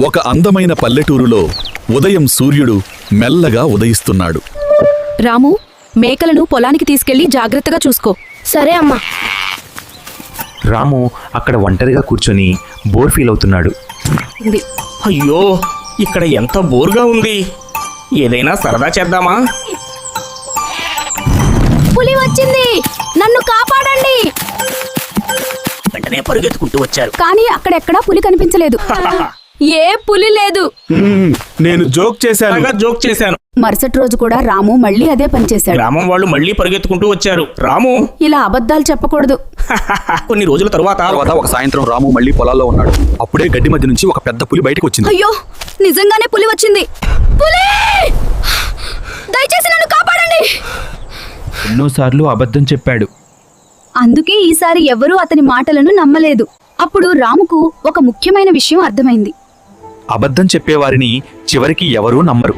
ఒక అందమైన పల్లెటూరులో ఉదయం సూర్యుడు మెల్లగా ఉదయిస్తున్నాడు. రాము, మేకలను పొలానికి తీసుకెళ్లి జాగ్రత్తగా చూసుకో. సరే అమ్మా. రాము అక్కడ ఒంటరిగా కూర్చొని బోర్ ఫీల్ అవుతున్నాడు. అయ్యో, ఇక్కడ ఎంత బోర్గా ఉంది. ఏదైనా సరదా చేద్దామా? పులి వచ్చింది, నన్ను కాపాడండి. వెంటనే పరుగెత్తుకుంటూ వచ్చారు. కానీ అక్కడెక్కడా పులి కనిపించలేదు. ఏ పులి లేదు. నేను జోక్ చేశాను. మరుసటి రోజు కూడా రాము మళ్ళీ అదే పని చేశాడు. గ్రామం వాళ్ళు మళ్ళీ పరుగెత్తుకుంటూ వచ్చారు. రాము, ఇలా అబద్ధాలు చెప్పకూడదు. కొన్ని రోజుల తరువాత ఒక సాయంత్రం రాము మళ్ళీ పొలాల్లో ఉన్నాడు. అప్పుడే గడ్డి మధ్య నుంచి ఒక పెద్ద పులి బయటకు వచ్చింది. అయ్యో, నిజంగానే పులి వచ్చింది. పులి! దయచేసి నన్ను కాపాడండి. ఎన్నోసార్లు అబద్ధం చెప్పాడు. అందుకే ఈసారి ఎవరూ అతని మాటలను నమ్మలేదు. అప్పుడు రాముకు ఒక ముఖ్యమైన విషయం అర్థమైంది. అబద్ధం చెప్పేవారిని చివరికి ఎవరూ నమ్మరు.